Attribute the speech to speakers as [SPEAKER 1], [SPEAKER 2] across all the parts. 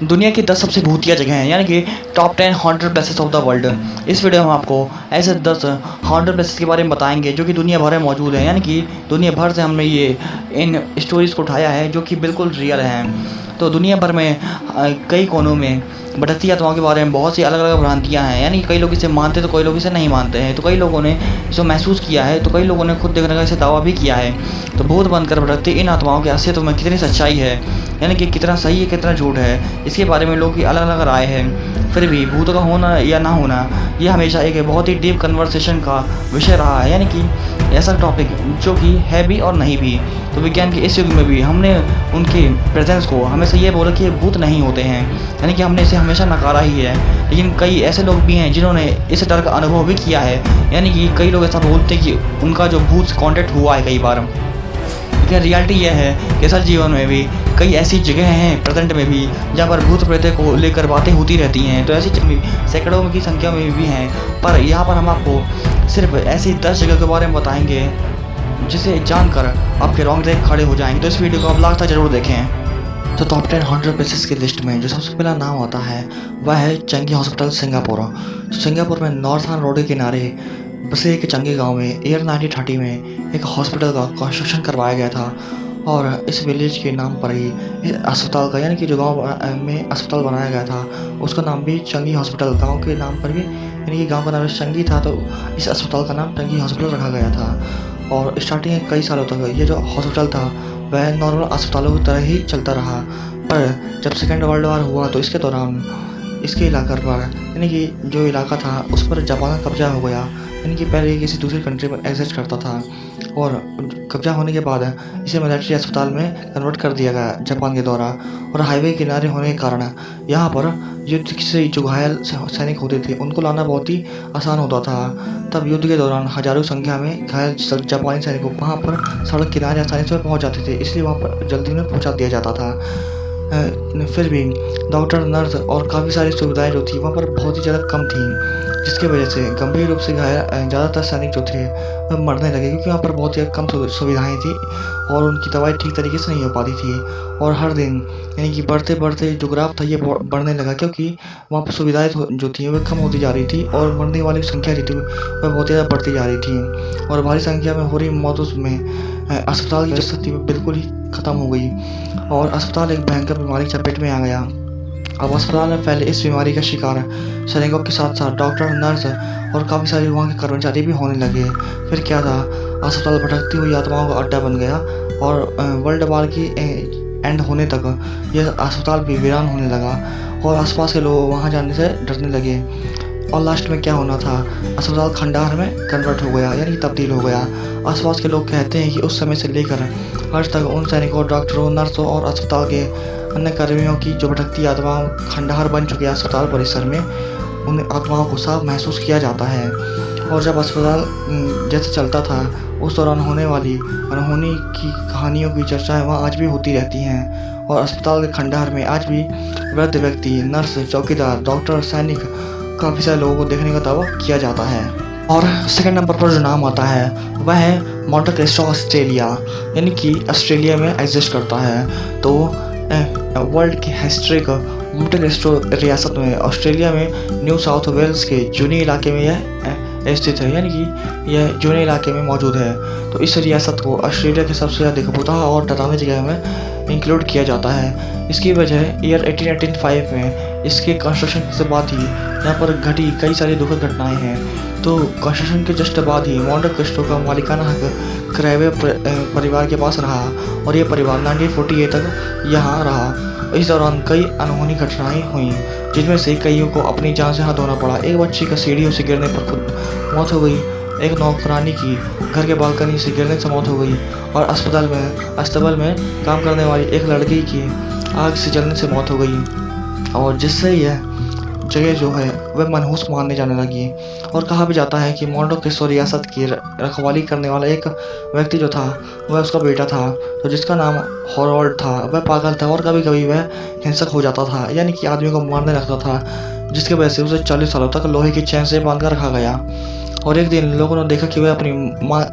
[SPEAKER 1] दुनिया की 10 सबसे भूतिया जगह हैं, यानी कि top 10 haunted places of the world. इस वीडियो में हम आपको ऐसे 10 हॉन्टेड प्लेसेस के बारे में बताएंगे जो कि दुनिया भर में मौजूद हैं, यानी कि दुनिया भर से हमने ये इन स्टोरीज़ को उठाया है जो कि बिल्कुल रियल हैं। तो दुनिया भर में कई कोनों में भटकती आत्माओं के बारे में बहुत सी अलग अलग भ्रांतियाँ हैं, यानी कई लोग इसे मानते तो कई लोग इसे नहीं मानते हैं। तो कई लोगों ने इसे महसूस किया है, तो कई लोगों ने खुद देखने का इसे दावा भी किया है। तो भूत बनकर भटकती इन आत्माओं के अस्तित्व में कितनी सच्चाई है, यानी कि कितना सही है कितना झूठ है, इसके बारे में लोगों की अलग अलग राय है। फिर भी भूतों का होना या ना होना ये हमेशा एक बहुत ही डीप कन्वर्सेशन का विषय रहा है, यानी कि ऐसा टॉपिक जो कि है भी और नहीं भी। तो विज्ञान के इस युग में भी हमने उनके प्रेजेंस को हमेशा ये बोला कि भूत नहीं होते हैं, यानी कि हमने इसे हमेशा नकारा ही है। लेकिन कई ऐसे लोग भी हैं जिन्होंने इस डर का अनुभव भी किया है, यानी कि कई लोग ऐसा बोलते हैं कि उनका जो भूत से कॉन्टेक्ट हुआ है कई बार। लेकिन रियलिटी यह है कि असल जीवन में भी कई ऐसी जगह हैं प्रेजेंट में भी जहाँ पर भूत प्रेत को लेकर बातें होती रहती हैं। तो ऐसी सैकड़ों की संख्या में भी हैं, पर यहाँ पर हम आपको सिर्फ ऐसी 10 जगह के बारे में बताएंगे जिसे जानकर आपके रोंगटे खड़े हो जाएंगे। तो इस वीडियो को आप लास्ट तक जरूर देखें। तो टॉप 10 हॉन्टेड प्लेसेस की लिस्ट में जो सबसे पहला नाम आता है वह है चंगी हॉस्पिटल सिंगापुर। तो सिंगापुर में नॉर्थर्न रोड के किनारे बसे एक चंगी गांव में ईयर 1930 में एक हॉस्पिटल का कंस्ट्रक्शन करवाया गया था, और इस विलेज के नाम पर ही इस अस्पताल का, यानी कि जो गांव में अस्पताल बनाया गया था उसका नाम भी चंगी हॉस्पिटल, गांव के नाम पर भी, यानी कि गांव का नाम चंगी था तो इस अस्पताल का नाम चंगी हॉस्पिटल रखा गया था। और स्टार्टिंग के कई सालों तक ये जो हॉस्पिटल था वह नॉर्मल अस्पतालों की तरह ही चलता रहा, पर जब सेकेंड वर्ल्ड वॉर हुआ तो इसके दौरान इसके इलाके पर, यानी कि जो इलाका था उस पर जापान का कब्जा हो गया, यानी कि पहले किसी दूसरी कंट्री में एग्जिस्ट करता था, और कब्जा होने के बाद इसे मिलिट्री अस्पताल में कन्वर्ट कर दिया गया जापान के द्वारा। और हाईवे किनारे होने के कारण यहाँ पर युद्ध से जो घायल सैनिक होते थे उनको लाना बहुत ही आसान होता था। तब युद्ध के दौरान हजारों संख्या में घायल जापानी सैनिकों वहाँ पर सड़क किनारे आसानी से पहुँच जाते थे, इसलिए वहाँ पर जल्दी में पहुँचा दिया जाता था। फिर भी डॉक्टर, नर्स और काफ़ी सारी सुविधाएं जो थी वहाँ पर बहुत ही ज़्यादा कम थी, जिसकी वजह से गंभीर रूप से घायल ज़्यादातर सैनिक जो थे वह मरने लगे, क्योंकि वहाँ पर बहुत ही कम सुविधाएं थी और उनकी दवाई ठीक तरीके से नहीं हो पाती थी। और हर दिन यानी कि बढ़ते बढ़ते जो ग्राफ था ये बढ़ने लगा, क्योंकि वहाँ पर सुविधाएं जो थी वह कम होती जा रही थी और मरने वाली संख्या जो थी वह बहुत ज़्यादा बढ़ती जा रही थी। और भारी संख्या में हो रही मौतों में अस्पताल की स्थिति बिल्कुल ही ख़त्म हो गई और अस्पताल एक भयंकर बीमारी की चपेट में आ गया। अब अस्पताल में फैले इस बीमारी का शिकार सैनिकों के साथ साथ डॉक्टर, नर्स और काफ़ी सारे वहाँ के कर्मचारी भी होने लगे। फिर क्या था, अस्पताल भटकती हुई आत्माओं का अड्डा बन गया और वर्ल्ड वार की एंड होने तक यह अस्पताल भी वीरान होने लगा और आसपास के लोग वहाँ जाने से डरने लगे। और लास्ट में क्या होना था, अस्पताल खंडहर में कन्वर्ट हो गया, यानी तब्दील हो गया। आसपास के लोग कहते हैं कि उस समय से लेकर आज तक उन सैनिकों, डॉक्टरों, नर्सों और अस्पताल के अन्य कर्मियों की जो भटकती आत्माओं खंडहर बन चुके अस्पताल परिसर में, उन आत्माओं को साफ महसूस किया जाता है। और जब अस्पताल जैसे चलता था उस दौरान होने वाली अनहोनी की कहानियों की चर्चाएं वहाँ आज भी होती रहती हैं। और अस्पताल के खंडहर में आज भी वृद्ध व्यक्ति, नर्स, चौकीदार, डॉक्टर, सैनिक, काफ़ी सारे लोगों को देखने का दावा किया जाता है। और सेकंड नंबर पर जो नाम आता है वह है मोंटे क्रिस्टो ऑस्ट्रेलिया, यानी कि ऑस्ट्रेलिया में एग्जिस्ट करता है। तो वर्ल्ड की हिस्ट्रिक मोंटे क्रिस्टो रियासत में ऑस्ट्रेलिया में न्यू साउथ वेल्स के जूनी इलाके में यह स्थित है, यानी कि यह जूनी इलाके में मौजूद है। तो इस रियासत को ऑस्ट्रेलिया के सबसे अधिक भूतहा और डरावनी जगह में इंक्लूड किया जाता है। इसकी वजह ईयर 1885 में इसके कंस्ट्रक्शन के बाद ही यहाँ पर घटी कई सारी दुखद घटनाएं हैं। तो कंस्ट्रक्शन के जस्ट बाद ही मोंटे क्रिस्टो का मालिकाना हक क्रैवे परिवार के पास रहा और ये परिवार 1948 तक यहाँ रहा। इस दौरान कई अनहोनी घटनाएं हुई, जिनमें से कईयों को अपनी जान से हाथ धोना पड़ा। एक बच्ची का सीढ़ियों से गिरने पर खुद मौत हो गई, एक नौकरानी की घर के बालकनी से गिरने से मौत हो गई, और अस्पताल में काम करने वाली एक लड़की की आग से जलने से मौत हो गई। और जिससे यह जगह जो है वह मनहूस मानने जाने लगी। और कहा भी जाता है कि मोंटे क्रिस्टो रियासत की रखवाली करने वाला एक व्यक्ति जो था वह उसका बेटा था, तो जिसका नाम हॉरोल्ड था। वह पागल था और कभी कभी वह हिंसक हो जाता था, यानी कि आदमी को मारने लगता था, जिसकी वजह से उसे 40 सालों तक लोहे की चैन से बांध कर रखा गया। और एक दिन लोगों ने देखा कि वह अपनी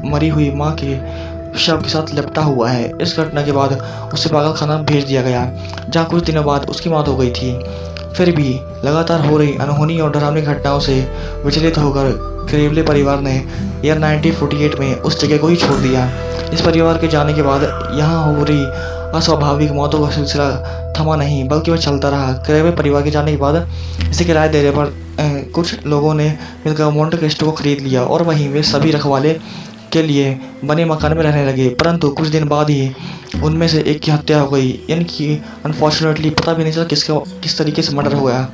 [SPEAKER 1] मरी हुई माँ के शव के साथ लिपटा हुआ है। इस घटना के बाद उसे पागल खाना भेज दिया गया, जहाँ कुछ दिनों बाद उसकी मौत हो गई थी। फिर भी लगातार हो रही अनहोनी और डरावनी घटनाओं से विचलित होकर क्रेवले परिवार ने ईयर 1948 में उस जगह को ही छोड़ दिया। इस परिवार के जाने के बाद यहाँ हो रही अस्वाभाविक मौतों का सिलसिला थमा नहीं, बल्कि वह चलता रहा। क्रेवले परिवार के जाने के बाद इसे किराए देने पर कुछ लोगों ने मिलकर मोंटे क्रिस्टो को खरीद लिया और वहीं वे सभी रखवाले के लिए बने मकान में रहने लगे। परंतु कुछ दिन बाद ही उनमें से एक की हत्या हो गई, यानी कि अनफॉर्चुनेटली पता भी नहीं चला किस तरीके से मर्डर हुआ।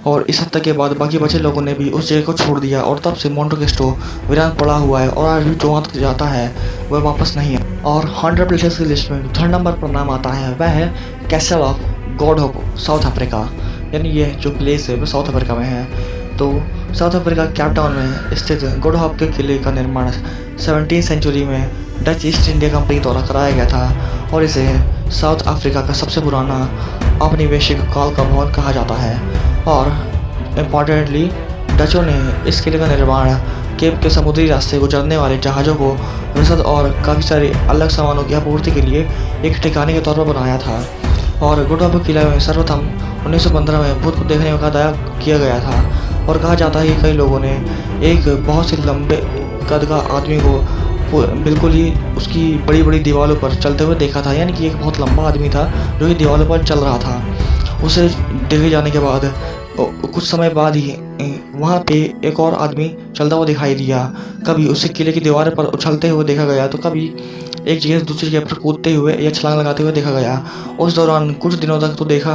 [SPEAKER 1] और इस हत्या के बाद बाकी बचे लोगों ने भी उस जगह को छोड़ दिया और तब से मोंटे क्रिस्टो वीरान पड़ा हुआ है और आज भी जो वहाँ जाता है वह वापस नहीं है। और 100 प्लेसेस की लिस्ट में 3rd नंबर पर नाम आता है, वह है castle of God hope, south Africa. यानी ये जो प्लेस है वो साउथ अफ्रीका में है। तो साउथ अफ्रीका कैप टाउन में स्थित गॉड होप के किले का निर्माण 17वीं सेंचुरी में डच ईस्ट इंडिया कंपनी द्वारा कराया गया था और इसे साउथ अफ्रीका का सबसे पुराना औपनिवेशिक काल का भवन कहा जाता है। और इम्पॉर्टेंटली डचों ने इस किले का निर्माण केप के समुद्री रास्ते गुजरने वाले जहाज़ों को रसद और काफ़ी सारे अलग सामानों की आपूर्ति के लिए एक ठिकाने के तौर पर बनाया था। और गॉड होप किला में सर्वप्रथम 1915 में भूत को देखने का दावा किया गया था और कहा जाता है कि कई लोगों ने एक बहुत से लंबे कद का आदमी को बिल्कुल ही उसकी बड़ी बड़ी दीवारों पर चलते हुए देखा था। यानी कि एक बहुत लंबा आदमी था जो कि दीवारों पर चल रहा था। उसे देखे जाने के बाद कुछ समय बाद ही वहाँ पे एक और आदमी चलता हुआ दिखाई दिया। कभी उसे किले की दीवार पर उछलते हुए देखा गया तो कभी एक जगह से दूसरी जगह पर कूदते हुए या छलांग लगाते हुए देखा गया। उस दौरान कुछ दिनों तक तो देखा,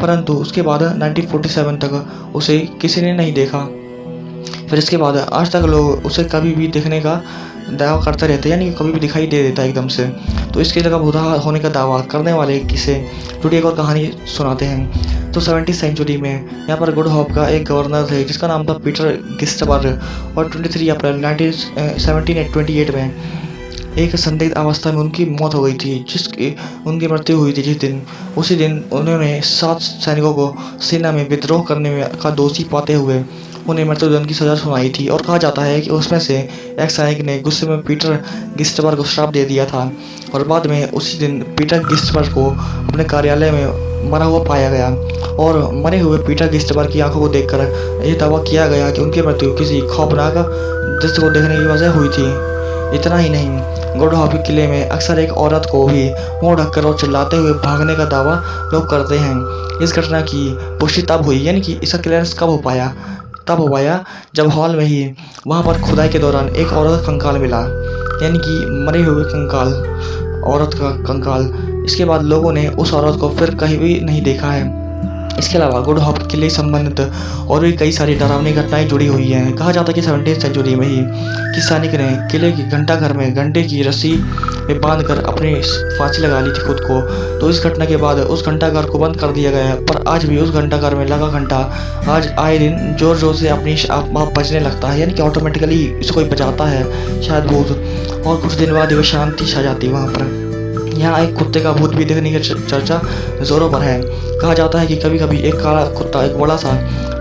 [SPEAKER 1] परंतु उसके बाद 1947 तक उसे किसी ने नहीं देखा। फिर इसके बाद आज तक लोग उसे कभी भी देखने का दावा करते रहते, यानी कि कभी भी दिखाई दे देता एकदम से। तो इसके जगह भूता होने का दावा करने वाले किसे जुड़ी एक और कहानी सुनाते हैं। तो 17वीं सेंचुरी में यहाँ पर गॉड होप का एक गवर्नर थे जिसका नाम था पीटर गिस्टबर और 23 अप्रैल 1728 में एक संदिग्ध अवस्था में उनकी मौत हो गई थी, जिसकी उनकी मृत्यु हुई थी जिस दिन। उसी दिन उन्होंने 7 सैनिकों को सेना में विद्रोह करने में का दोषी पाते हुए उन्हें मृत्युदंड की सजा सुनाई थी। और कहा जाता है कि उसमें से एक सैनिक ने गुस्से में पीटर गिस्टबर को श्राप दे दिया था और बाद में उसी दिन पीटर गिस्टबर को अपने कार्यालय में मरा हुआ पाया गया। और मरे हुए पीटर गिस्टबर की आंखों को देखकर यह दावा किया गया कि उनकी मृत्यु किसी खौफनाक दृश्य को देखने की वजह हुई थी। इतना ही नहीं, गॉड होप किले में अक्सर एक औरत को भी मुंह ढककर और चिल्लाते हुए भागने का दावा लोग करते हैं। इस घटना की पुष्टि तब हुई, यानी कि इसका क्लियरेंस कब हो पाया, तब हो पाया जब हॉल में ही वहाँ पर खुदाई के दौरान एक औरत का कंकाल मिला, यानी कि मरे हुए कंकाल, औरत का कंकाल। इसके बाद लोगों ने उस औरत को फिर कहीं भी नहीं देखा है। इसके अलावा गॉड होप किले से संबंधित और भी कई सारी डरावनी घटनाएं जुड़ी हुई हैं। कहा जाता है कि 17वीं सेंचुरी में ही किसी सैनिक ने किले की घंटाघर में घंटे की रस्सी में बांधकर अपनी फांसी लगा ली थी खुद को। तो इस घटना के बाद उस घंटाघर को बंद कर दिया गया है, पर आज भी उस घंटाघर में लगा घंटा आज आए दिन जोर जोर से अपनी आप बजने लगता है, यानी कि ऑटोमेटिकली इसको कोई बजाता है शायद भूत। और कुछ दिन बाद वो शांति छा जाती है वहाँ पर। यहाँ एक कुत्ते का भूत भी देखने की चर्चा जोरों पर है। कहा जाता है कि कभी कभी एक काला कुत्ता, एक बड़ा सा,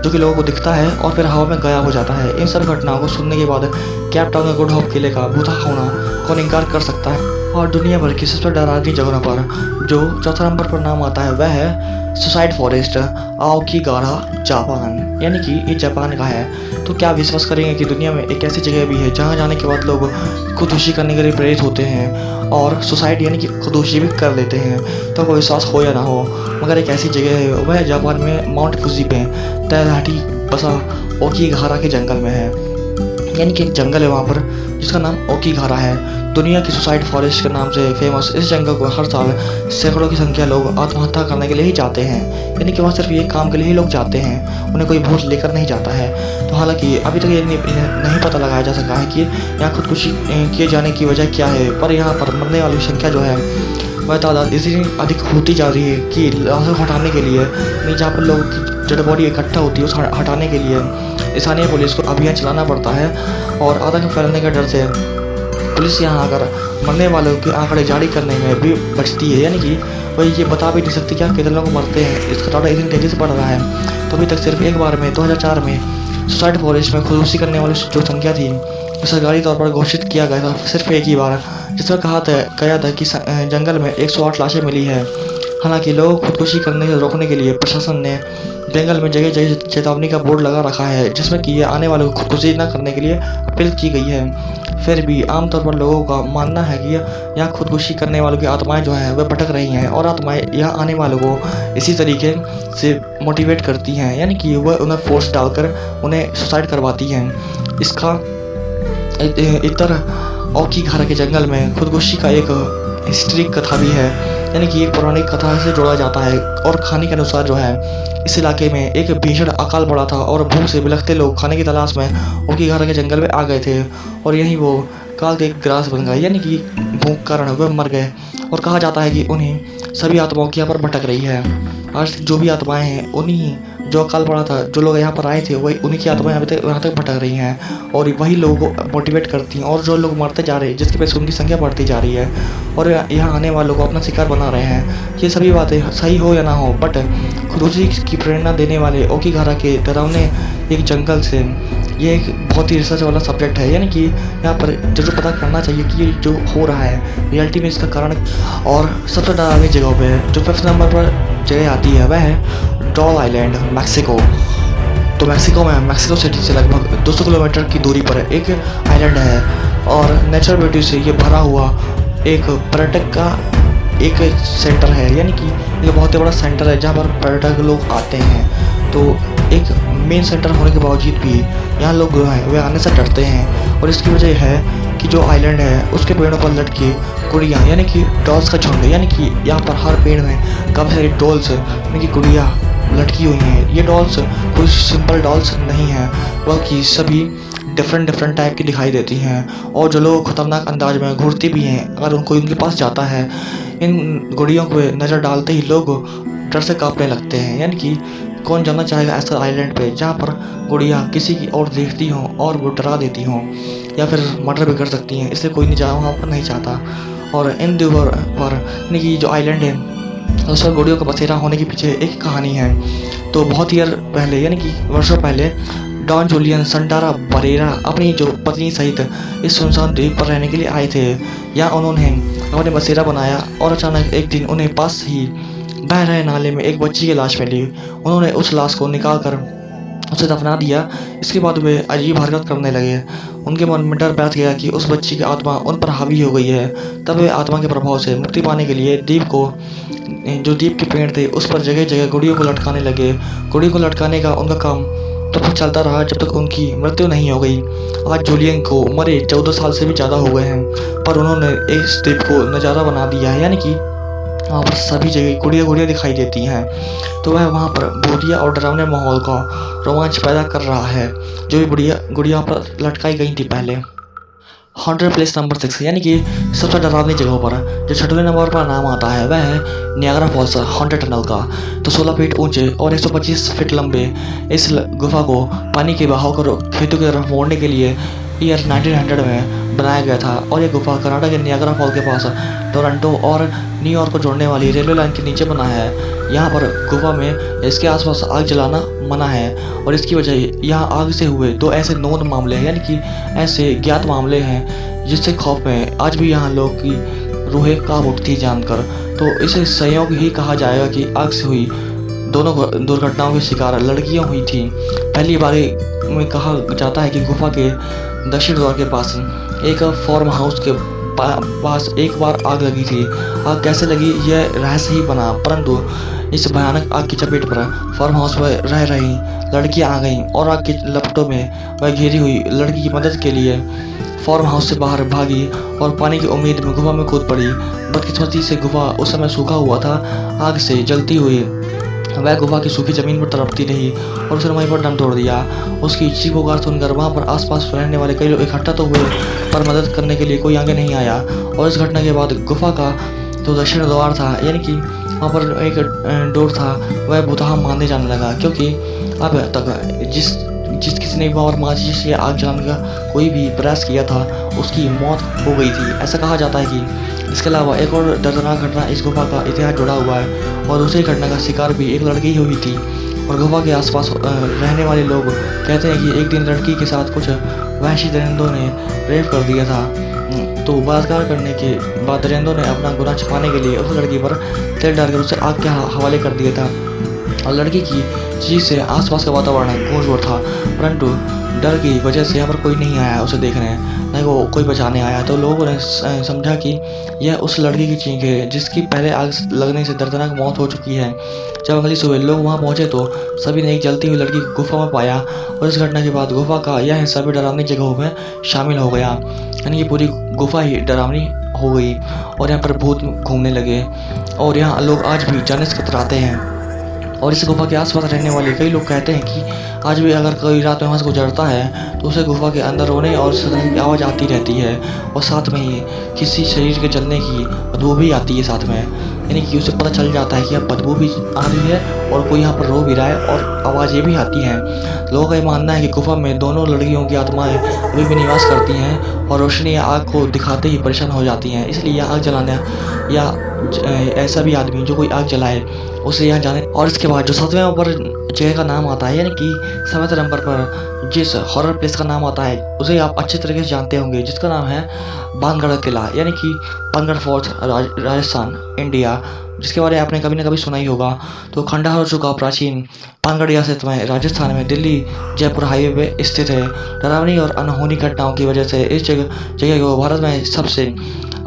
[SPEAKER 1] जो कि लोगों को दिखता है और फिर हवा में गायब हो जाता है। इन सब घटनाओं को सुनने के बाद कैप टाउन के गॉड होप किले का भूता होना कौन इनकार कर सकता है। और दुनिया भर की सबसे डरावनी जगहों पर जो 4th नंबर पर नाम आता है वह है सुसाइड फॉरेस्ट, आओकीगारा, जापान, यानी कि ये जापान का है। तो क्या विश्वास करेंगे कि दुनिया में एक ऐसी जगह भी है जहाँ जाने के बाद लोग खुदकुशी करने के लिए प्रेरित होते हैं और सुसाइड यानी कि खुदकुशी भी कर लेते हैं। तो कोई विश्वास हो या ना हो, मगर एक ऐसी जगह है, वह जापान में माउंट फुजी पे तैलहाटी बसा ओकीगारा के जंगल में है। यानी कि एक जंगल है वहाँ पर जिसका नाम ओकीगारा है। दुनिया की सुसाइड फॉरेस्ट के नाम से फेमस इस जंगल को हर साल सैकड़ों की संख्या लोग आत्महत्या करने के लिए ही जाते हैं, यानी कि वहाँ सिर्फ ये काम के लिए ही लोग जाते हैं, उन्हें कोई भूत लेकर नहीं जाता है। तो हालांकि अभी तक ये नहीं पता लगाया जा सका है कि यहाँ खुदकुशी किए जाने की वजह क्या है, पर यहाँ पर मरने वाली संख्या जो है वह तादाद इतनी अधिक होती जा रही है कि लाशों को हटाने के लिए, जहाँ पर लोगों की डेड बॉडी इकट्ठा होती है उस हटाने के लिए स्थानीय पुलिस को अभियान चलाना पड़ता है। और आतंक फैलने के डर से पुलिस यहाँ आकर मरने वालों के आंकड़े जारी करने में भी बचती है, यानी कि वही ये बता भी नहीं सकती क्या कितने लोग मरते हैं, इसका डाटा इतनी तेज़ी से बढ़ रहा है। तो अभी तक सिर्फ एक बार में 2004 में सुसाइड फॉरेस्ट में खुदकुशी करने वाली जो संख्या थी सरकारी तौर पर घोषित किया गया था, सिर्फ एक ही बार जिसमें गया था कि जंगल में 108 लाशें मिली है। हालांकि लोगों को खुदकुशी करने से रोकने के लिए प्रशासन ने जंगल में जगह जगह चेतावनी का बोर्ड लगा रखा है, जिसमें कि ये आने वालों को खुदकुशी न करने के लिए अपील की गई है। फिर भी आमतौर पर लोगों का मानना है कि यहाँ खुदकुशी करने वालों की आत्माएं जो हैं वह भटक रही हैं, और आत्माएं यहाँ आने वालों को इसी तरीके से मोटिवेट करती हैं, यानी कि वह उन्हें फोर्स डालकर उन्हें सुसाइड करवाती हैं। इसका इतर ओकी घारा के जंगल में खुदकुशी का एक हिस्ट्रिक कथा भी है, यानी कि एक पौराणिक कथा से जोड़ा जाता है। और खाने के अनुसार जो है इस इलाके में एक भीषण अकाल पड़ा था और भूख से बिलखते लोग खाने की तलाश में ओकी घारा के जंगल में आ गए थे, और यहीं वो काल के ग्रास बन गए, यानी कि भूख के कारण वह मर गए। और कहा जाता है कि उन्हीं सभी आत्माओं की यहाँ पर भटक रही है। आज जो भी आत्माएं हैं उन्हीं जो अकाल पड़ा था, जो लोग यहाँ पर आए थे वही उन्हीं की आत्माएं अभी तक यहाँ तक भटक रही हैं, और वही लोगों को मोटिवेट करती हैं। और जो लोग मरते जा रहे हैं जिसकी वजह से उनकी संख्या बढ़ती जा रही है और यहाँ आने वालों को अपना शिकार बना रहे हैं। ये सभी बातें सही हो या ना हो, बट खुदकुशी की प्रेरणा देने वाले ओकी घारा के डरावने एक जंगल से ये एक बहुत ही रिसर्च वाला सब्जेक्ट है, यानी कि यहाँ पर जरूर पता करना चाहिए कि ये जो हो रहा है रियलिटी में इसका कारण। और सबसे डरावनी जगह पे जो 5th नंबर पर जगह आती है वह है डॉल आइलैंड, मैक्सिको। तो मैक्सिको में मैक्सिको सिटी से लगभग 200 किलोमीटर की दूरी पर एक आइलैंड है, और नेचुरल ब्यूटी से ये भरा हुआ एक पर्यटक का एक सेंटर है, यानी कि ये बहुत ही बड़ा सेंटर है जहाँ पर पर्यटक लोग आते हैं। तो एक मेन सेंटर होने के बावजूद भी यहाँ लोग जो हैं वे आने से डरते हैं, और इसकी वजह है कि जो आइलैंड है उसके पेड़ों पर लटकी गुड़ियाँ, यानी कि डॉल्स का झुंड, यानी कि यहाँ पर हर पेड़ में काफ़ी सारी डॉल्स यानी कि गुड़िया लटकी हुई हैं। ये डॉल्स कोई सिंपल डॉल्स नहीं हैं, बल्कि सभी डिफरेंट टाइप की दिखाई देती हैं, और जो लोग खतरनाक अंदाज में घूरती भी हैं। अगर कोई उनके पास जाता है, इन गुड़ियों को नज़र डालते ही लोग डर से कांपने लगते हैं, यानी कि कौन जाना चाहेगा ऐसा आइलैंड पे जहाँ पर गुड़िया किसी की और देखती हों और वो डरा देती हों या फिर मर्डर भी कर सकती हैं, इसलिए कोई नहीं जा वहाँ पर नहीं चाहता। और इन दिनों पर यानी कि जो आइलैंड है उस पर गुड़ियों का बसेरा होने के पीछे एक कहानी है। तो बहुत ईयर पहले, यानी कि वर्षों पहले, डॉन जूलियन संटारा बरेरा अपनी जो पत्नी सहित इस सुनसान द्वीप पर रहने के लिए आए थे। यहाँ उन्होंने अपने बसेरा बनाया, और अचानक एक दिन उन्हें पास ही बह रहे नाले में एक बच्ची की लाश मिली। उन्होंने उस लाश को निकाल कर उसे दफना दिया। इसके बाद वे अजीब हरकत करने लगे। उनके मन में डर बैठ गया कि उस बच्ची की आत्मा उन पर हावी हो गई है। तब वे आत्मा के प्रभाव से मुक्ति पाने के लिए जो दीप के पेड़ थे उस पर जगह जगह गुड़ियों को लटकाने लगे। गुड़ियों को लटकाने का उनका काम तब तक चलता रहा जब तक उनकी मृत्यु नहीं हो गई। आज जूलियन को मरे 14 साल से भी ज़्यादा हो गए हैं, पर उन्होंने इस द्वीप को नज़ारा बना दिया है, यानी कि वहाँ पर सभी जगह गुड़िया दिखाई देती हैं। तो वह वहाँ पर भूतिया और डरावने माहौल का रोमांच पैदा कर रहा है, जो भी गुड़िया पर लटकाई गई थी पहले। हॉन्टेड प्लेस नंबर 6, यानी कि सबसे डरावनी जगहों पर जो 6वें नंबर पर नाम आता है वह है नियाग्रा फॉल्स हॉन्टेड टनल का। तो 16 फीट ऊंचे और 125 फीट लंबे इस गुफा को पानी के बहाव को खेतों की तरफ मोड़ने के लिए ईयर 1900 में बनाया गया था। और यह गुफा कनाडा के नियाग्रा फॉल के पास टोरंटो और न्यूयॉर्क को जोड़ने वाली रेलवे लाइन के नीचे बना है। यहाँ पर गुफा में इसके आसपास आग जलाना मना है, और इसकी वजह यहाँ आग से हुए 2 ऐसे नोन मामले हैं, यानी कि ऐसे ज्ञात मामले हैं जिससे खौफ में आज भी यहाँ लोग की रूहें कांप उठती जानकर। तो इसे संयोग ही कहा जाएगा कि आग से हुई दोनों दुर्घटनाओं की शिकार लड़कियाँ हुई थी। पहली बार में कहा जाता है कि गुफा के दक्षिण द्वार के पास एक फार्म हाउस के पास एक बार आग लगी थी। आग कैसे लगी यह रहस्य ही बना, परंतु इस भयानक आग की चपेट पर फार्म हाउस में रह रही लड़कियां आ गईं और आग की लपटों में वह घिरी हुई लड़की की मदद के लिए फार्म हाउस से बाहर भागी और पानी की उम्मीद में गुफा में कूद पड़ी। बदकिस्मती से गुफा उस समय सूखा हुआ था। आग से जलती हुई वह गुफा की सूखी जमीन पर तड़पती रही और उसने वहीं पर दम तोड़ दिया। उसकी चीख पुकार सुनकर वहाँ पर आसपास रहने वाले कई लोग इकट्ठा तो हुए, पर मदद करने के लिए कोई आगे नहीं आया। और इस घटना के बाद गुफा का जो दक्षिण द्वार था, यानी कि वहाँ पर एक डोर था, वह भूतहा मानने जाने लगा, क्योंकि अब तक जिस किसी ने वहाँ पर माचिस या आग जलाने का कोई भी प्रयास किया था उसकी मौत हो गई थी। ऐसा कहा जाता है कि इसके अलावा एक और दर्दनाक घटना इस गुफा का इतिहास जुड़ा हुआ है, और दूसरी घटना का शिकार भी एक लड़की हुई थी। और गुफा के आसपास रहने वाले लोग कहते हैं कि एक दिन लड़की के साथ कुछ वहशी दरिंदों ने रेप कर दिया था। तो बलात्कार करने के बाद दरिंदों ने अपना गुनाह छिपाने के लिए उस लड़की पर तेल डालकर उसे आग के हवाले कर दिया था और लड़की की चीज से आसपास का वातावरण गूंज था, परंतु डर की वजह से यहाँ पर कोई नहीं आया उसे देखने, नहीं वो कोई बचाने आया। तो लोगों ने समझा कि यह उस लड़की की चीख है जिसकी पहले आग लगने से दर्दनाक मौत हो चुकी है। जब अगली सुबह लोग वहाँ पहुँचे तो सभी ने एक जलती हुई लड़की को गुफा में पाया और इस घटना के बाद गुफा का यह हिस्सा भी डरावनी जगहों में शामिल हो गया, यानी कि पूरी गुफा ही डरावनी हो गई और यहाँ पर भूत घूमने लगे और यहाँ लोग आज भी जाने से कतराते हैं। और इस गुफा के आसपास रहने वाले कई लोग कहते हैं कि आज भी अगर कोई रात में वहाँ से गुजरता है तो उसे गुफा के अंदर रोने और सदमे की आवाज़ आती रहती है और साथ में ही किसी शरीर के जलने की बदबू भी आती है साथ में, यानी कि उसे पता चल जाता है कि अब बदबू भी आ रही है और कोई यहाँ पर रो भी रहा है और आवाज़ें भी आती हैं। लोगों का ये मानना है कि गुफा में दोनों लड़कियों की आत्माएं अभी भी निवास करती हैं और रोशनी या आग को दिखाते ही परेशान हो जाती हैं, इसलिए यह आग जलाना या ऐसा भी आदमी जो कोई आग जलाए उसे यहाँ जाने। और इसके बाद जो 7वें नंबर जगह का नाम आता है, यानी कि 7वें नंबर पर जिस हॉरर प्लेस का नाम आता है उसे आप अच्छे तरीके से जानते होंगे, जिसका नाम है भानगढ़ किला, यानी कि भानगढ़ फोर्ट, राजस्थान, इंडिया, जिसके बारे में आपने कभी ना कभी सुना ही होगा। तो खंडहर हो चुका प्राचीन भानगढ़ रियासत में राजस्थान में दिल्ली जयपुर हाईवे पे स्थित है। डरावनी और अनहोनी घटनाओं की वजह से इस जगह को भारत में सबसे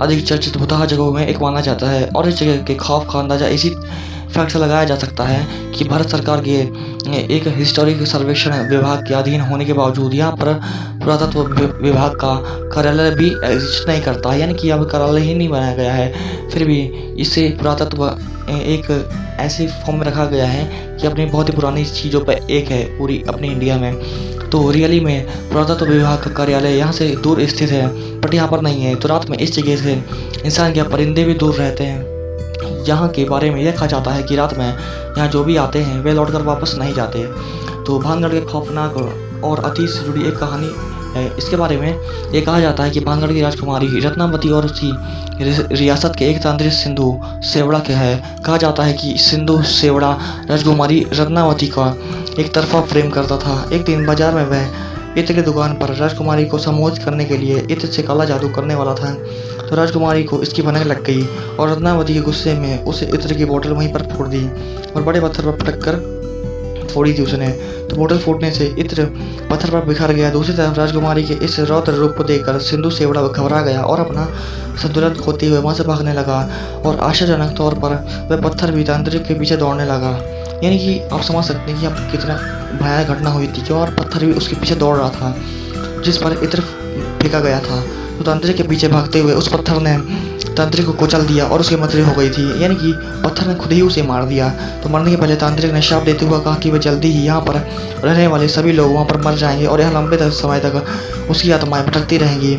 [SPEAKER 1] अधिक चर्चित भूतहा जगहों में एक माना जाता है और इस जगह के खौफ का अंदाजा इसी फैक्ट से लगाया जा सकता है कि भारत सरकार के एक हिस्टोरिक सर्वेक्षण विभाग के अधीन होने के बावजूद यहाँ पर पुरातत्व विभाग का कार्यालय भी एग्जिस्ट नहीं करता, यानी कि अब कार्यालय ही नहीं बनाया गया है, फिर भी इसे पुरातत्व एक ऐसे फॉर्म में रखा गया है कि अपनी बहुत ही पुरानी चीज़ों पर एक है पूरी अपनी इंडिया में। तो रियली में पुरातत्व विभाग का कार्यालय यहाँ से दूर स्थित है बट यहाँ पर नहीं है। तो रात में इस जगह से इंसान या परिंदे भी दूर रहते हैं। यहाँ के बारे में यह कहा जाता है कि रात में यहाँ जो भी आते हैं वे लौटकर वापस नहीं जाते। तो भानगढ़ के खौफनाक और अतीत से जुड़ी एक कहानी है। इसके बारे में ये कहा जाता है कि भानगढ़ की राजकुमारी रत्नावती और उसकी रियासत के एक तांत्रिक सिंधु सेवड़ा के है। कहा जाता है कि सिंधु सेवड़ा राजकुमारी रत्नावती का एक तरफा प्रेम करता था। एक दिन बाजार में वह इत्र की दुकान पर राजकुमारी को सम्मोहित करने के लिए इत्र से काला जादू करने वाला था। तो राजकुमारी को इसकी भनक लग गई और रत्नावती के गुस्से में उसे इत्र की बोतल वहीं पर फोड़ दी और बड़े पत्थर पर पटक कर फोड़ी थी उसने। तो बोतल फूटने से इत्र पत्थर पर बिखर गया। दूसरी तरफ राजकुमारी के इस रौद्र रूप को देखकर सिंधु सेवड़ा घबरा गया और अपना संतुलन खोते हुए वहां से भागने लगा और आश्चर्यजनक तौर पर वह पत्थर भी तांत्रिक के पीछे दौड़ने लगा। यानी कि आप समझ सकते हैं कि अब कितना भयानक घटना हुई थी कि और पत्थर भी उसके पीछे दौड़ रहा था जिस पर इत्र फेंका गया था। तो तांत्रिक के पीछे भागते हुए उस पत्थर ने तांत्रिक को कुचल दिया और उसकी मृत्यु हो गई थी, यानी कि पत्थर ने खुद ही उसे मार दिया। तो मरने के पहले तांत्रिक ने शाप देते हुए कहा कि वह जल्दी ही यहाँ पर रहने वाले सभी लोग वहाँ पर मर जाएंगे और यहाँ लंबे समय तक उसकी आत्माएं भटकती रहेंगी।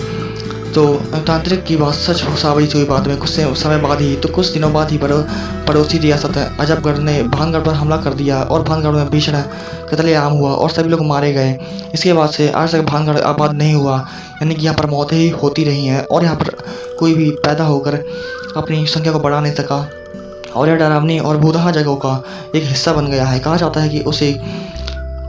[SPEAKER 1] तो तांत्रिक की बात सच साबित हुई बाद में कुछ समय बाद ही, तो कुछ दिनों बाद ही पड़ोसी रियासत अजबगढ़ ने भानगढ़ पर हमला कर दिया और भानगढ़ में भीषण कत्लेआम हुआ और सभी लोग मारे गए। इसके बाद से आज तक भानगढ़ आबाद नहीं हुआ, यानी कि यहाँ पर मौतें ही होती रही हैं और यहाँ पर कोई भी पैदा होकर अपनी संख्या को बढ़ा नहीं सका और यह डरावनी और भूतहा जगहों का एक हिस्सा बन गया है। कहा जाता है कि उसे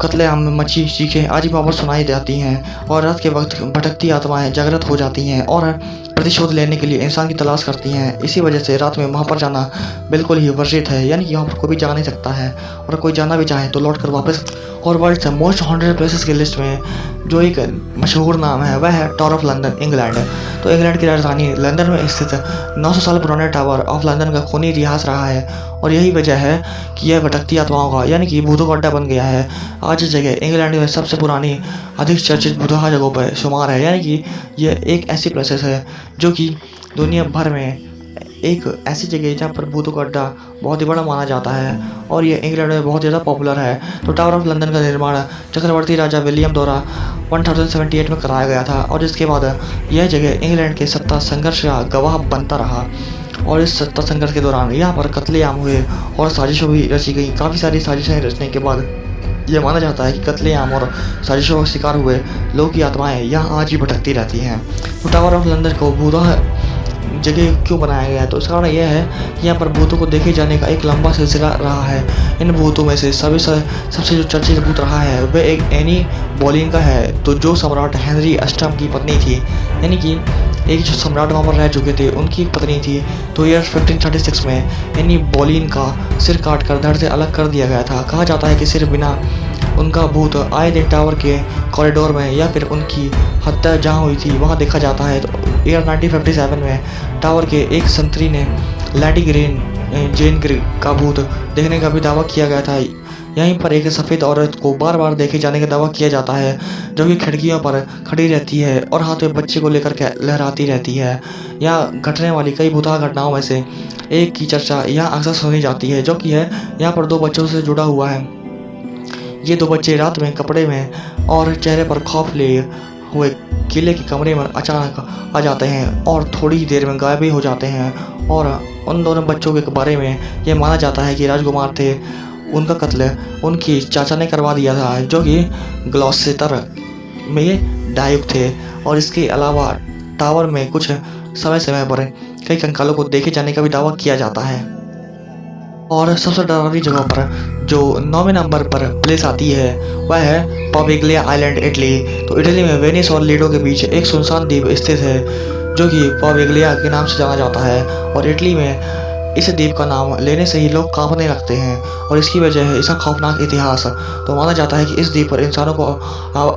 [SPEAKER 1] कत्लेआम में मच्छी चीखें आज भी वहाँ पर सुनाई जाती हैं और रात के वक्त भटकती आत्माएं जागृत हो जाती हैं और प्रतिशोध लेने के लिए इंसान की तलाश करती हैं। इसी वजह से रात में वहाँ पर जाना बिल्कुल ही वर्जित है, यानी कि यहाँ पर कोई भी जा नहीं सकता है और कोई जाना भी चाहे तो लौट कर वापस। और वर्ल्ड मोस्ट हॉन्टेड प्लेसेस की लिस्ट में जो एक मशहूर नाम है वह है टावर ऑफ लंदन, इंग्लैंड। तो इंग्लैंड की राजधानी लंदन में स्थित 900 साल पुराने टावर ऑफ लंदन का खूनी इतिहास रहा है और यही वजह है कि यह भटकती आत्माओं का यानी कि भूतों का अड्डा बन गया है। आज इस जगह इंग्लैंड में सबसे पुरानी अधिक चर्चित भूतहा जगहों पर शुमार है, यानी कि यह एक ऐसी प्लेसेस है जो कि दुनिया भर में एक ऐसी जगह जहाँ पर भूतों का अड्डा बहुत ही बड़ा माना जाता है और ये इंग्लैंड में बहुत ज़्यादा पॉपुलर है। तो टावर ऑफ लंदन का निर्माण चक्रवर्ती राजा विलियम द्वारा 1078 में कराया गया था और जिसके बाद यह जगह इंग्लैंड के सत्ता संघर्ष का गवाह बनता रहा और इस सत्ता संघर्ष के दौरान यहाँ पर कत्लेआम हुए और साजिशों भी रची गई। काफ़ी सारी साजिशें रचने के बाद यह माना जाता है कि कत्लेआम और साजिशों का शिकार हुए लोगों की आत्माएं यहाँ आज भी भटकती रहती हैं। तो टावर ऑफ लंदन को भूतहा जगह क्यों बनाया गया है, तो इसका कारण यह है कि यहाँ पर भूतों को देखे जाने का एक लंबा सिलसिला रहा है। इन भूतों में से सबसे जो चर्चित भूत रहा है वह एक एनी बोलीन का है, तो जो सम्राट हेनरी अष्टम की पत्नी थी, यानी कि एक जो सम्राट वहाँ पर रह चुके थे उनकी एक पत्नी थी। तो ईयर 1536 में एनी बोलीन का सिर काट कर धड़ से अलग कर दिया गया था। कहा जाता है कि सिर बिना उनका भूत आए दिन टावर के कॉरिडोर में या फिर उनकी हत्या जहाँ हुई थी वहाँ देखा जाता है। तो ईयर 1957 में टावर के एक संतरी ने लैडी ग्रेन जेन का भूत देखने का भी दावा किया गया था। यहीं पर एक सफ़ेद औरत को बार बार देखे जाने का दावा किया जाता है जो कि खिड़कियों पर खड़ी रहती है और हाथ में बच्चे को लेकर लहराती रहती है। यहाँ घटने वाली कई भूतहा घटनाओं में से एक की चर्चा यहाँ अक्सर सुनी जाती है, जो कि है यहाँ पर 2 बच्चों से जुड़ा हुआ है। ये 2 बच्चे रात में कपड़े में और चेहरे पर खौफ लिए हुए किले के कमरे में अचानक आ जाते हैं और थोड़ी ही देर में गायब भी हो जाते हैं। और उन दोनों बच्चों के बारे में ये माना जाता है कि राजकुमार थे। उनका कत्ल उनकी चाचा ने करवा दिया था, जो कि ग्लॉसेस्टर में डायुक थे। और इसके अलावा टावर में कुछ समय समय पर कई कंकालों को देखे जाने का भी दावा किया जाता है। और सबसे डरावनी जगह पर जो 9वें नंबर पर प्लेस आती है वह है पॉविग्लिया आइलैंड, इटली। तो इटली में वेनिस और लीडो के बीच एक सुनसान द्वीप स्थित है जो कि पॉविग्लिया के नाम से जाना जाता है। और इटली में इस द्वीप का नाम लेने से ही लोग कांपने लगते हैं और इसकी वजह है इसका खौफनाक इतिहास। तो माना जाता है कि इस द्वीप पर इंसानों को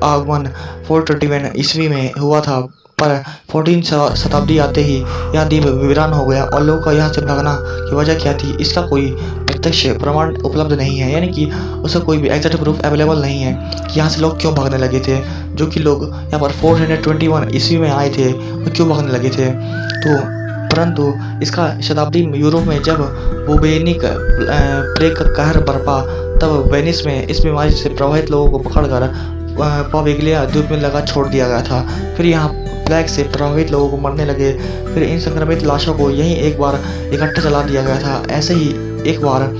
[SPEAKER 1] आगमन 421 ईस्वी में हुआ था, पर 14 शताब्दी आते ही यह द्वीप वीरान हो गया। और लोगों का यहाँ से भागना की वजह क्या थी इसका कोई प्रत्यक्ष प्रमाण उपलब्ध नहीं है, यानी कि उसका कोई भी एग्जैक्ट प्रूफ अवेलेबल नहीं है कि यहाँ से लोग क्यों भागने लगे थे। जो कि लोग यहाँ पर 421 ईस्वी में आए थे वो क्यों भागने लगे थे। तो परंतु इसका शताब्दी यूरोप में जब बुबेनिक प्लेग का कहर बरपा, तब वेनिस में इस बीमारी से प्रभावित लोगों को पकड़कर पॉविग्लिया द्वीप में लगा छोड़ दिया गया था। फिर यहाँ प्लेग से प्रभावित लोगों को मरने लगे। फिर इन संक्रमित लाशों को यहीं एक बार इकट्ठा जला दिया गया था। ऐसे ही एक बार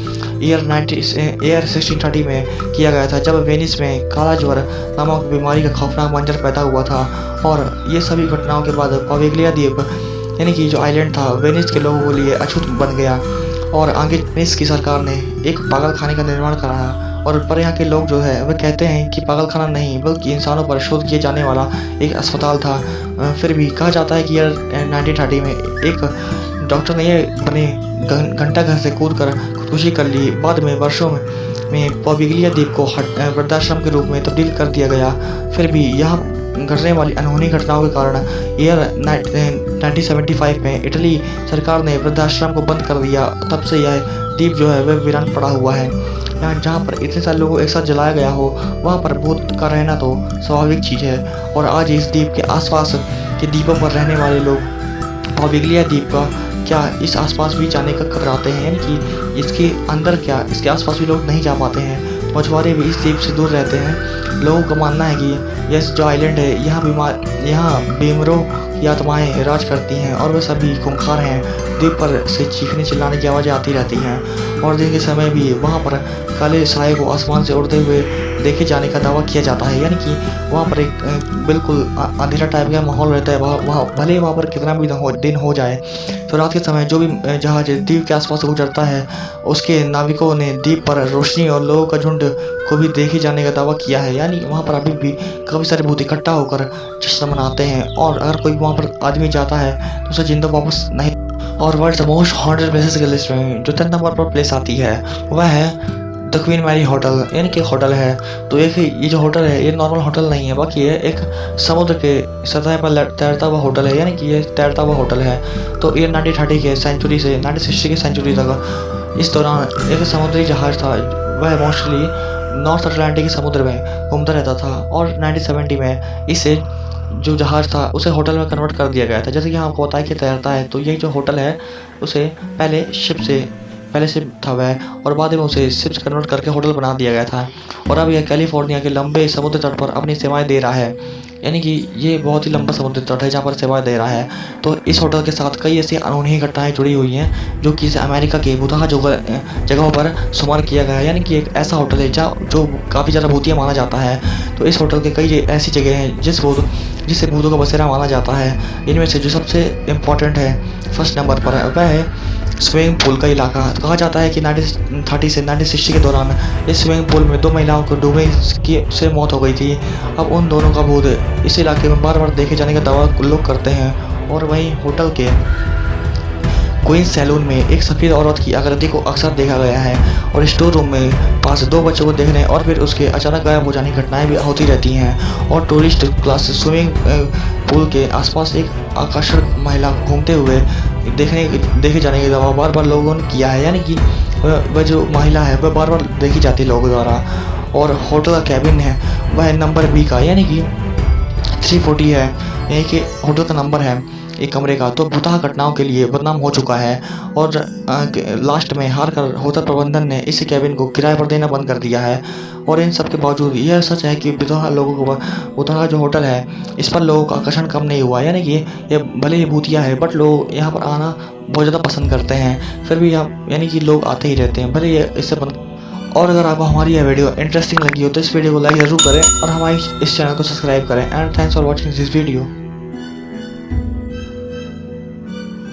[SPEAKER 1] ईयर 1630 में किया गया था, जब वेनिस में काला ज्वर नामक बीमारी का खौफनाक मंजर पैदा हुआ था। और ये सभी घटनाओं के बाद पॉविग्लिया द्वीप यानी कि जो आइलैंड था वेनिस के लोगों के लिए अछूत बन गया। और आगे वेनिस की सरकार ने एक पागल खाने का निर्माण कराया। और पर यहाँ के लोग जो है वे कहते हैं कि पागल खाना नहीं बल्कि इंसानों पर शोध किए जाने वाला एक अस्पताल था। फिर भी कहा जाता है कि ईयर 1930 में एक डॉक्टर ने ये बने घंटा घर से कूद कर खुदकुशी कर ली। बाद में वर्षों में पॉविग्लिया द्वीप को वृद्धाश्रम के रूप में तब्दील कर दिया गया। फिर भी यहाँ घटने वाली अनहोनी घटनाओं के कारण ईयर 1975 में इटली सरकार ने वृद्धाश्रम को बंद कर दिया। तब से यह द्वीप जो है वह वीरान पड़ा हुआ है। यहाँ जहाँ पर इतने सारे लोगों को एक साथ जलाया गया हो वहाँ पर भूत का रहना तो स्वाभाविक चीज़ है। और आज इस द्वीप के आसपास के द्वीपों पर रहने वाले लोग पॉविग्लिया द्वीप का क्या इस आसपास भी जाने का कतराते हैं, यानी कि इसके अंदर क्या इसके आसपास भी लोग नहीं जा पाते हैं। मछुआरे भी इस द्वीप से दूर रहते हैं। लोगों का मानना है कि यह जो आइलैंड है यहाँ बेमरों की आत्माएं राज करती हैं और वे सभी खूंखार हैं। द्वीप पर से चीखने चिल्लाने की आवाज़ें आती रहती हैं और दिन के समय भी वहाँ पर काले साए को आसमान से उड़ते हुए देखे जाने का दावा किया जाता है। यानी कि वहाँ पर एक बिल्कुल अंधेरा टाइप का माहौल रहता है। वहाँ भले वहाँ पर कितना भी दिन हो जाए, तो रात के समय जो भी जहाज द्वीप के आसपास गुजरता है उसके नाविकों ने द्वीप पर रोशनी और लोगों का झुंड को भी देखे जाने का दावा किया है। यानी वहाँ पर अभी भी काफ़ी सारे भूत इकट्ठा होकर जश्न मनाते हैं और अगर कोई वहाँ पर आदमी जाता है तो उसे जिंदा वापस नहीं। और वर्ल्ड मोस्ट हॉन्टेड प्लेसेस की लिस्ट में जो 10 नंबर पर प्लेस आती है वह है द क्वीन मैरी होटल, यानी कि होटल है। तो एक ये जो होटल है ये नॉर्मल होटल नहीं है, बल्कि ये एक समुद्र के सतह पर तैरता हुआ होटल है, यानी कि ये तैरता हुआ होटल है। तो ईयर 1930 के सेंचुरी से 1960 की सेंचुरी तक इस दौरान एक समुद्री जहाज था, वह मोस्टली नॉर्थ अटलांटिक समुद्र में घूमता रहता था। और 1970 में इसे जो जहाज़ था उसे होटल में कन्वर्ट कर दिया गया था। जैसे कि आपको पता है कि तैरता है, तो ये जो होटल है उसे पहले शिप था वह, और बाद में उसे शिप से कन्वर्ट करके होटल बना दिया गया था। और अब यह कैलिफोर्निया के लंबे समुद्र तट पर अपनी सेवाएं दे रहा है, यानी कि ये बहुत ही लंबा समुद्र तट है जहाँ पर सेवाएं दे रहा है। तो इस होटल के साथ कई ऐसी अनहोनी घटनाएं जुड़ी हुई हैं जो कि इसे अमेरिका के भूतहा जगहों पर शुमार किया गया है। यानी कि एक ऐसा होटल है जो काफ़ी ज़्यादा भूतिया माना जाता है। तो इस होटल के कई ऐसी जगह हैं जिसे भूतों का बसेरा माना जाता है। इनमें से जो सबसे इम्पोर्टेंट है फर्स्ट नंबर पर वह है स्विमिंग पूल का इलाका। कहा जाता है कि 1930 से 1960 के दौरान इस स्विमिंग पूल में 2 महिलाओं को डूबने से मौत हो गई थी। अब उन दोनों का भूत इस इलाके में बार बार देखे जाने का दावा लोग करते हैं और वहीं होटल के क्वीन सैलून में एक सफ़ेद औरत की आकृति को अक्सर देखा गया है और स्टोर रूम में पास 2 बच्चों को देखने और फिर उसके अचानक गायब हो जाने की घटनाएं भी होती रहती हैं। और टूरिस्ट क्लास स्विमिंग पूल के आसपास एक आकर्षक महिला घूमते हुए देखे जाने की दावा बार बार लोगों ने किया है, यानी कि वह जो महिला है वह बार बार देखी जाती है लोगों द्वारा। और होटल का कैबिन है वह नंबर बी का, यानी कि 340 है, यानी कि होटल का नंबर है एक कमरे का। तो भुतहा घटनाओं के लिए बदनाम हो चुका है और लास्ट में हार कर होटल प्रबंधन ने इस कैबिन को किराए पर देना बंद कर दिया है। और इन सब के बावजूद यह सच है कि भुतहा जो होटल है इस पर लोगों का आकर्षण कम नहीं हुआ, यानी कि ये भले ही भूतिया है बट लोग यहाँ पर आना बहुत ज़्यादा पसंद करते हैं। फिर भी यहाँ यानी कि लोग आते ही रहते हैं भले ये इससे बंद। और अगर आपको हमारी यह वीडियो इंटरेस्टिंग लगी हो तो इस वीडियो को लाइक ज़रूर करें और हमारे इस चैनल को सब्सक्राइब करें। And thanks for watching this video.